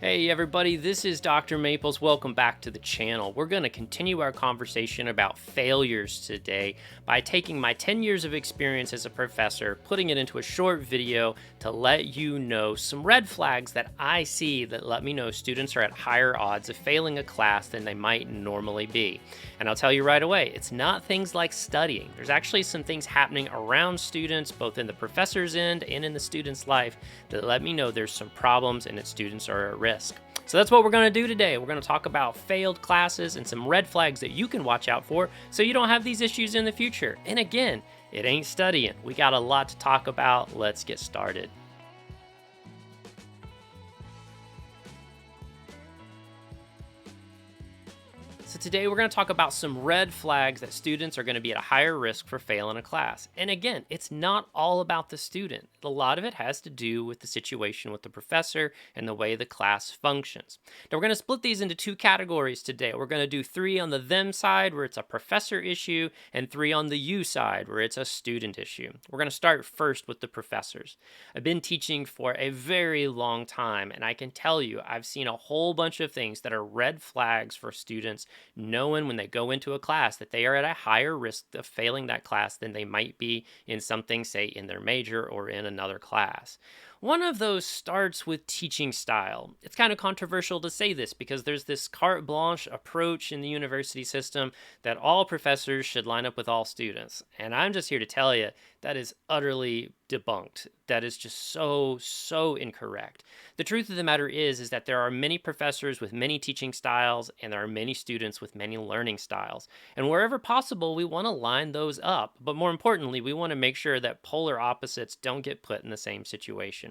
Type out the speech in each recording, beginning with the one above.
Hey everybody, this is Dr. Maples. Welcome back to the channel. We're going to continue our conversation about failures today by taking my 10 years of experience as a professor, putting it into a short video to let you know some red flags that I see that let me know students are at higher odds of failing a class than they might normally be. And I'll tell you right away, it's not things like studying. There's actually some things happening around students, both in the professor's end and in the student's life, that let me know there's some problems and that students are at risk. So that's what we're going to do today. We're going to talk about failed classes and some red flags that you can watch out for so you don't have these issues in the future. And again, it ain't studying. We got a lot to talk about. Let's get started. So today we're going to talk about some red flags that students are going to be at a higher risk for failing a class. And again, it's not all about the student. A lot of it has to do with the situation with the professor and the way the class functions. Now we're going to split these into two categories today. We're going to do 3 on the them side where it's a professor issue and 3 on the you side where it's a student issue. We're going to start first with the professors. I've been teaching for a very long time and I can tell you I've seen a whole bunch of things that are red flags for students knowing when they go into a class that they are at a higher risk of failing that class than they might be in something, say, in their major or in another class. One of those starts with teaching style. It's kind of controversial to say this because there's this carte blanche approach in the university system that all professors should line up with all students. And I'm just here to tell you that is utterly debunked. That is just so incorrect. The truth of the matter is that there are many professors with many teaching styles and there are many students with many learning styles. And wherever possible, we want to line those up. But more importantly, we want to make sure that polar opposites don't get put in the same situation.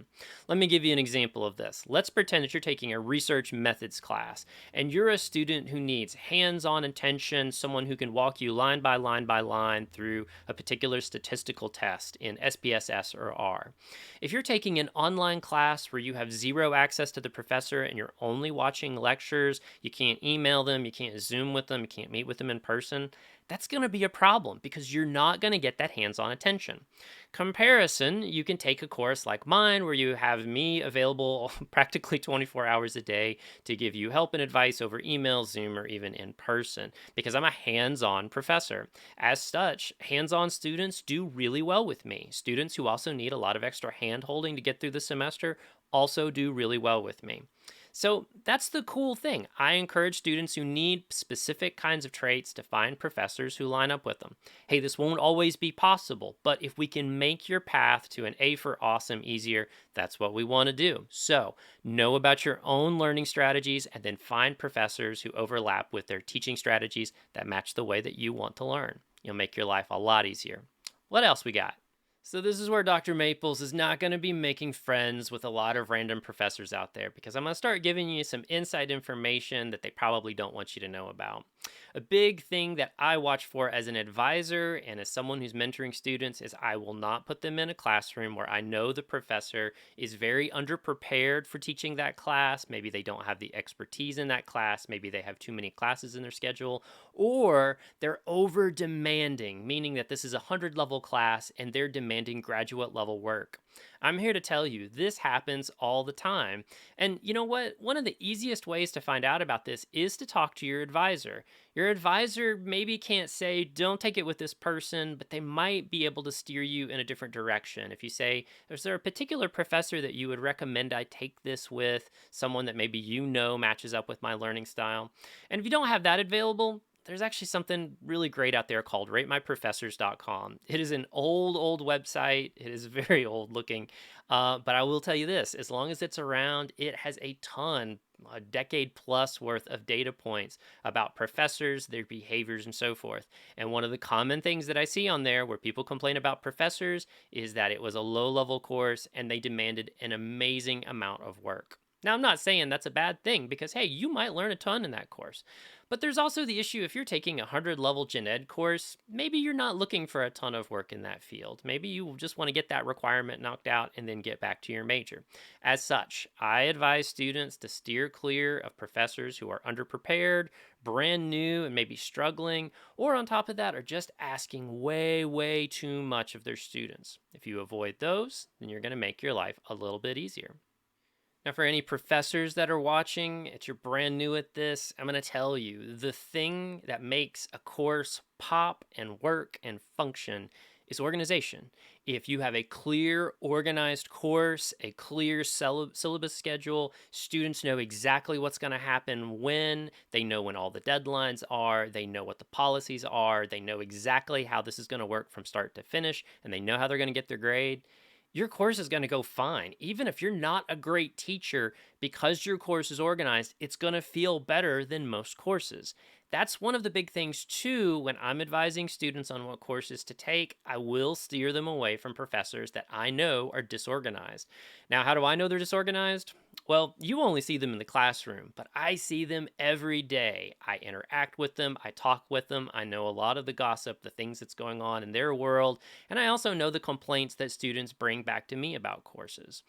Let me give you an example of this. Let's pretend that you're taking a research methods class and you're a student who needs hands-on attention, someone who can walk you line by line through a particular statistical test in SPSS or R. If you're taking an online class where you have zero access to the professor and you're only watching lectures, you can't email them, you can't Zoom with them, you can't meet with them in person, that's going to be a problem because you're not going to get that hands-on attention. Comparison, you can take a course like mine where you have me available practically 24 hours a day to give you help and advice over email, Zoom, or even in person because I'm a hands-on professor. As such, hands-on students do really well with me. Students who also need a lot of extra hand-holding to get through the semester also do really well with me. So that's the cool thing. I encourage students who need specific kinds of traits to find professors who line up with them. Hey, this won't always be possible, but if we can make your path to an A for awesome easier, that's what we want to do. So know about your own learning strategies and then find professors who overlap with their teaching strategies that match the way that you want to learn. You'll make your life a lot easier. What else we got? So this is where Dr. Maples is not going to be making friends with a lot of random professors out there because I'm going to start giving you some inside information that they probably don't want you to know about. A big thing that I watch for as an advisor and as someone who's mentoring students is I will not put them in a classroom where I know the professor is very underprepared for teaching that class. Maybe they don't have the expertise in that class. Maybe they have too many classes in their schedule, or they're over demanding, meaning that this is a 100 level class and they're demanding graduate level work. I'm here to tell you this happens all the time. And you know what? One of the easiest ways to find out about this is to talk to your advisor. Your advisor maybe can't say, don't take it with this person, but they might be able to steer you in a different direction. If you say, is there a particular professor that you would recommend I take this with, someone that maybe you know matches up with my learning style? And if you don't have that available, there's actually something really great out there called ratemyprofessors.com. It is an old website. It is very old looking. But I will tell you this, as long as it's around, it has a decade plus worth of data points about professors, their behaviors, and so forth. And one of the common things that I see on there where people complain about professors is that it was a low level course and they demanded an amazing amount of work. Now, I'm not saying that's a bad thing because, hey, you might learn a ton in that course. But there's also the issue if you're taking a 100 level gen ed course, maybe you're not looking for a ton of work in that field. Maybe you just want to get that requirement knocked out and then get back to your major. As such, I advise students to steer clear of professors who are underprepared, brand new, and maybe struggling, or on top of that, are just asking way too much of their students. If you avoid those, then you're going to make your life a little bit easier. Now, for any professors that are watching, if you're brand new at this, I'm going to tell you the thing that makes a course pop and work and function is organization. If you have a clear, organized course, a clear syllabus schedule, students know exactly what's going to happen when, they know when all the deadlines are, they know what the policies are, they know exactly how this is going to work from start to finish, and they know how they're going to get their grade, your course is going to go fine. Even if you're not a great teacher, because your course is organized, it's going to feel better than most courses. That's one of the big things, too. When I'm advising students on what courses to take, I will steer them away from professors that I know are disorganized. Now, how do I know they're disorganized? Well, you only see them in the classroom, but I see them every day. I interact with them, I talk with them, I know a lot of the gossip, the things that's going on in their world, and I also know the complaints that students bring back to me about courses.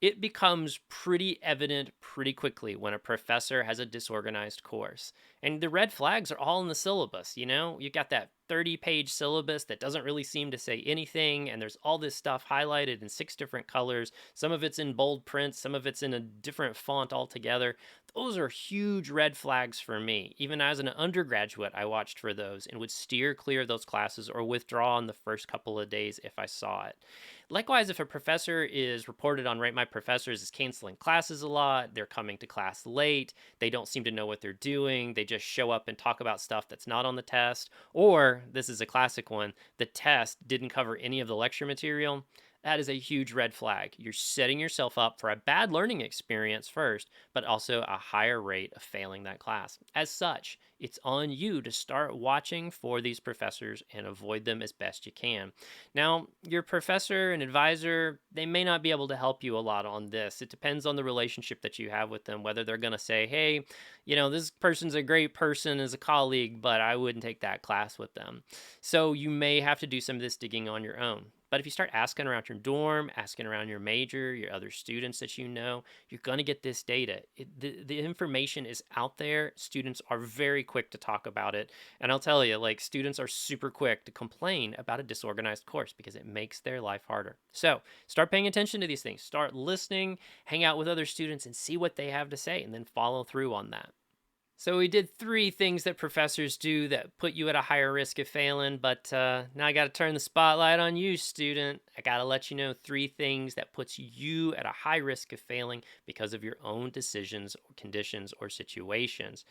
It becomes pretty evident pretty quickly when a professor has a disorganized course. And the red flags are all in the syllabus, you know? You got that 30-page syllabus that doesn't really seem to say anything, and there's all this stuff highlighted in six different colors. Some of it's in bold print, some of it's in a different font altogether. Those are huge red flags for me. Even as an undergraduate, I watched for those and would steer clear of those classes or withdraw in the first couple of days if I saw it. Likewise, if a professor is reported on Rate My Professors as canceling classes a lot, they're coming to class late, they don't seem to know what they're doing, they just show up and talk about stuff that's not on the test, or this is a classic one, the test didn't cover any of the lecture material, that is a huge red flag. You're setting yourself up for a bad learning experience first, but also a higher rate of failing that class. As such, it's on you to start watching for these professors and avoid them as best you can. Now, your professor and advisor, they may not be able to help you a lot on this. It depends on the relationship that you have with them, whether they're going to say, hey, this person's a great person as a colleague, but I wouldn't take that class with them. So you may have to do some of this digging on your own. But if you start asking around your dorm, asking around your major, your other students that you know, you're going to get this data. The information is out there. Students are very quick to talk about it. And I'll tell you, like, students are super quick to complain about a disorganized course because it makes their life harder. So start paying attention to these things. Start listening, hang out with other students, and see what they have to say, and then follow through on that. So we did three things that professors do that put you at a higher risk of failing, but now I got to turn the spotlight on you, student. I got to let you know three things that puts you at a high risk of failing because of your own decisions or conditions or situations.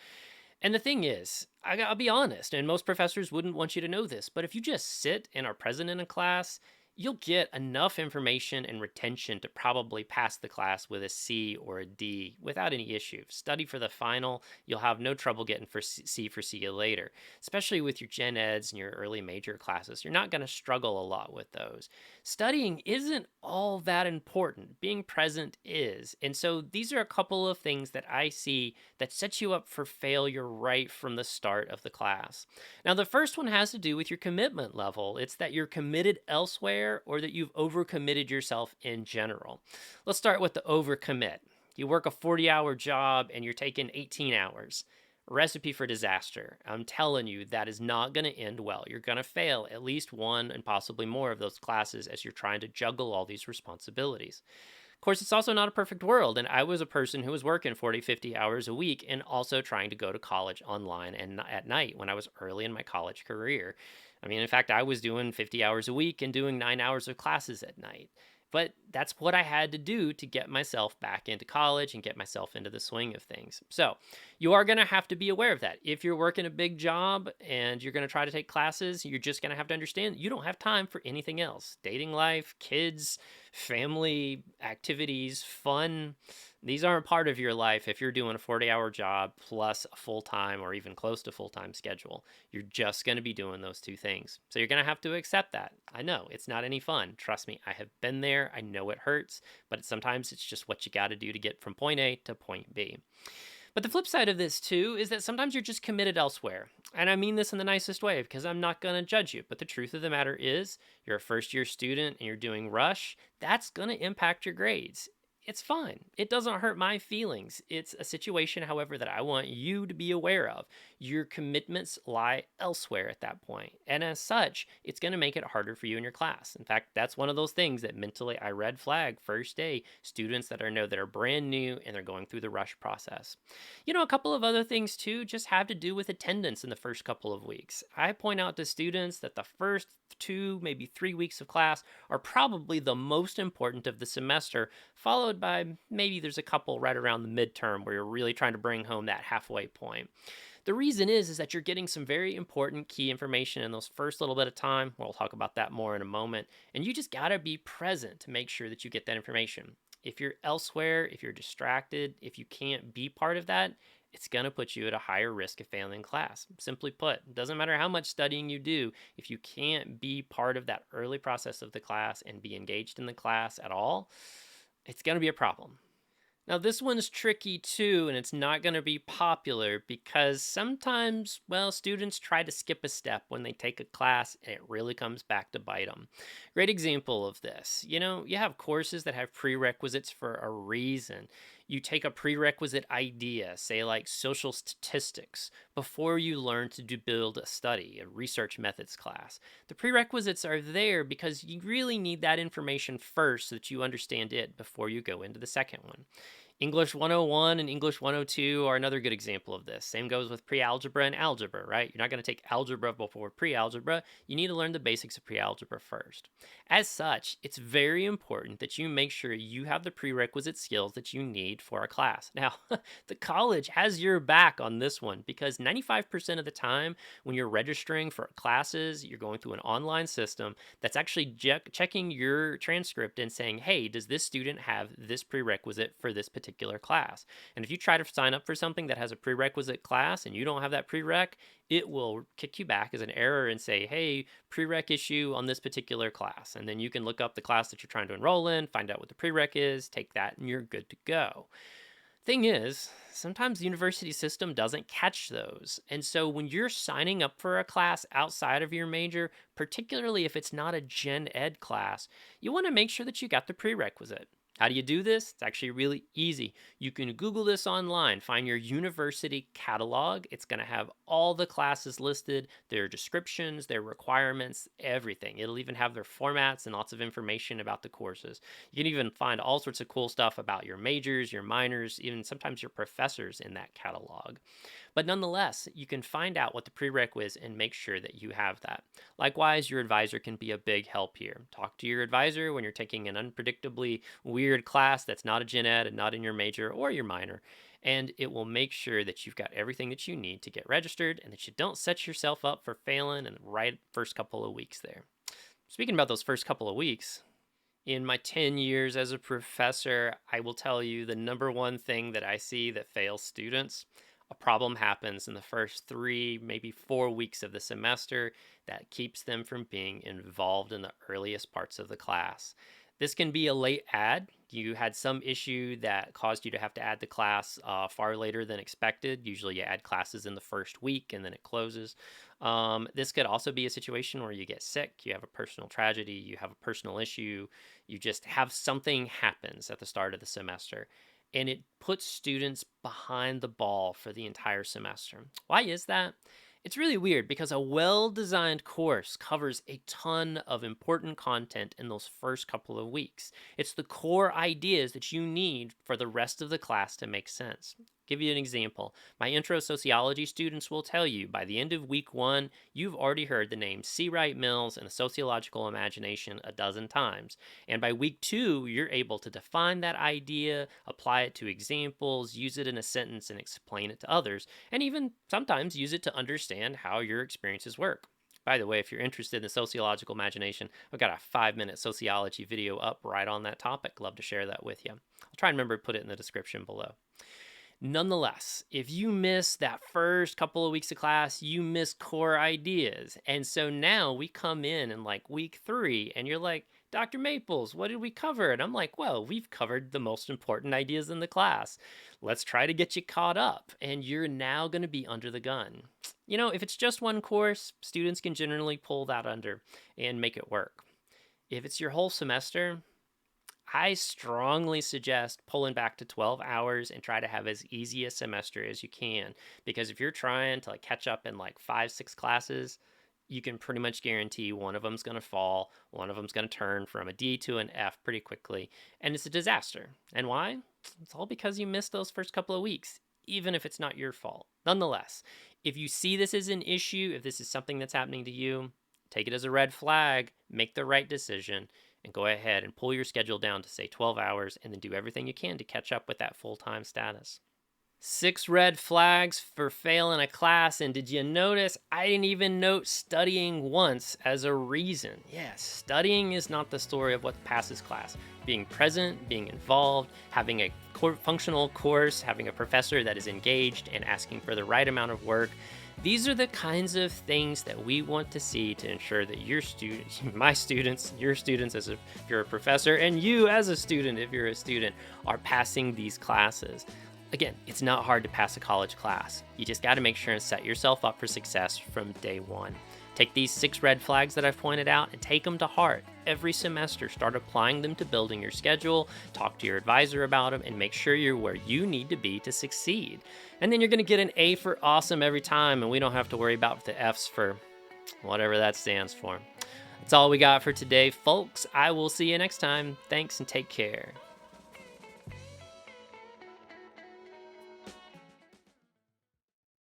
And the thing is, I'll be honest, and most professors wouldn't want you to know this, but if you just sit and are present in a class, you'll get enough information and retention to probably pass the class with a C or a D without any issue. Study for the final, you'll have no trouble getting for C for see you later. Especially with your gen eds and your early major classes, you're not going to struggle a lot with those. Studying isn't all that important. Being present is. And so these are a couple of things that I see that sets you up for failure right from the start of the class. Now, the first one has to do with your commitment level. It's that you're committed elsewhere or that you've overcommitted yourself in general. Let's start with the overcommit. You work a 40-hour job and you're taking 18 hours. Recipe for disaster. I'm telling you, that is not going to end well. You're going to fail at least one and possibly more of those classes as you're trying to juggle all these responsibilities. Of course, it's also not a perfect world, and I was a person who was working 40, 50 hours a week and also trying to go to college online and at night when I was early in my college career. I mean, in fact, I was doing 50 hours a week and doing 9 hours of classes at night. But that's what I had to do to get myself back into college and get myself into the swing of things. So you are going to have to be aware of that. If you're working a big job and you're going to try to take classes, you're just going to have to understand you don't have time for anything else. Dating life, kids, family, activities, fun. These aren't part of your life if you're doing a 40-hour job plus a full-time or even close to full-time schedule. You're just going to be doing those two things. So you're going to have to accept that. I know it's not any fun. Trust me, I have been there. I know it hurts, but sometimes it's just what you got to do to get from point A to point B. But the flip side of this, too, is that sometimes you're just committed elsewhere. And I mean this in the nicest way because I'm not going to judge you. But the truth of the matter is, you're a first year student and you're doing rush, that's going to impact your grades. It's fine. It doesn't hurt my feelings. It's a situation, however, that I want you to be aware of. Your commitments lie elsewhere at that point. And as such, it's going to make it harder for you in your class. In fact, that's one of those things that mentally I red flag first day students that are brand new and they're going through the rush process. A couple of other things too just have to do with attendance in the first couple of weeks. I point out to students that the first 2, maybe 3 weeks of class are probably the most important of the semester, followed by maybe there's a couple right around the midterm where you're really trying to bring home that halfway point. The reason is that you're getting some very important key information in those first little bit of time. We'll talk about that more in a moment. And you just got to be present to make sure that you get that information. If you're elsewhere, if you're distracted, if you can't be part of that, it's going to put you at a higher risk of failing class. Simply put, it doesn't matter how much studying you do, if you can't be part of that early process of the class and be engaged in the class at all, it's going to be a problem. Now, this one's tricky too, and it's not going to be popular because sometimes, well, students try to skip a step when they take a class and it really comes back to bite them. Great example of this. You have courses that have prerequisites for a reason. You take a prerequisite idea, say like social statistics, before you learn to build a study, a research methods class. The prerequisites are there because you really need that information first so that you understand it before you go into the second one. English 101 and English 102 are another good example of this. Same goes with pre-algebra and algebra, right? You're not going to take algebra before pre-algebra. You need to learn the basics of pre-algebra first. As such, it's very important that you make sure you have the prerequisite skills that you need for a class. Now, the college has your back on this one because 95% of the time when you're registering for classes, you're going through an online system that's actually checking your transcript and saying, hey, does this student have this prerequisite for this particular class? And if you try to sign up for something that has a prerequisite class and you don't have that prereq, it will kick you back as an error and say, hey, prereq issue on this particular class. And then you can look up the class that you're trying to enroll in, find out what the prereq is, take that, and you're good to go. Thing is, sometimes the university system doesn't catch those. And so when you're signing up for a class outside of your major, particularly if it's not a gen ed class, you want to make sure that you got the prerequisite. How do you do this? It's actually really easy. You can Google this online, find your university catalog. It's going to have all the classes listed, their descriptions, their requirements, everything. It'll even have their formats and lots of information about the courses. You can even find all sorts of cool stuff about your majors, your minors, even sometimes your professors in that catalog. But nonetheless, you can find out what the prereq is and make sure that you have that. Likewise, your advisor can be a big help here. Talk to your advisor when you're taking an unpredictably weird class that's not a gen ed and not in your major or your minor, and it will make sure that you've got everything that you need to get registered and that you don't set yourself up for failing in the right first couple of weeks there. Speaking about those first couple of weeks, in my 10 years as a professor, I will tell you the number one thing that I see that fails students. A problem happens in the first 3, maybe 4 weeks of the semester that keeps them from being involved in the earliest parts of the class. This can be a late add. You had some issue that caused you to have to add the class far later than expected. Usually you add classes in the first week and then it closes. This could also be a situation where you get sick, you have a personal tragedy, you have a personal issue, you just have something happens at the start of the semester. And it puts students behind the ball for the entire semester. Why is that? It's really weird because a well designed course covers a ton of important content in those first couple of weeks. It's the core ideas that you need for the rest of the class to make sense. Give you an example. My intro sociology students will tell you by the end of week 1, you've already heard the names C. Wright Mills and the sociological imagination a dozen times. And by week 2, you're able to define that idea, apply it to examples, use it in a sentence, and explain it to others, and even sometimes use it to understand how your experiences work. By the way, if you're interested in the sociological imagination, I've got a 5-minute sociology video up right on that topic. Love to share that with you. I'll try and remember to put it in the description below. Nonetheless, if you miss that first couple of weeks of class, you miss core ideas. And so now we come in like week 3 and you're like, Dr. Maples, what did we cover? And I'm like, well, we've covered the most important ideas in the class. Let's try to get you caught up. And you're now going to be under the gun. If it's just one course, students can generally pull that under and make it work. If it's your whole semester, I strongly suggest pulling back to 12 hours and try to have as easy a semester as you can. Because if you're trying to like catch up in like 5, 6 classes, you can pretty much guarantee one of them's going to fall, one of them's going to turn from a D to an F pretty quickly, and it's a disaster. And why? It's all because you missed those first couple of weeks, even if it's not your fault. Nonetheless, if you see this as an issue, if this is something that's happening to you, take it as a red flag, make the right decision, and go ahead and pull your schedule down to say 12 hours and then do everything you can to catch up with that full-time status. 6 red flags for failing a class. And did you notice I didn't even note studying once as a reason? Yes, studying is not the story of what passes class. Being present, being involved, having a functional course, having a professor that is engaged and asking for the right amount of work. These are the kinds of things that we want to see to ensure that your students, my students, your students if you're a professor, and you as a student if you're a student, are passing these classes. Again, it's not hard to pass a college class. You just got to make sure and set yourself up for success from day one. Take these 6 red flags that I've pointed out and take them to heart. Every semester, start applying them to building your schedule, talk to your advisor about them, and make sure you're where you need to be to succeed. And then you're going to get an A for awesome every time, and we don't have to worry about the F's for whatever that stands for. That's all we got for today, folks. I will see you next time. Thanks and take care.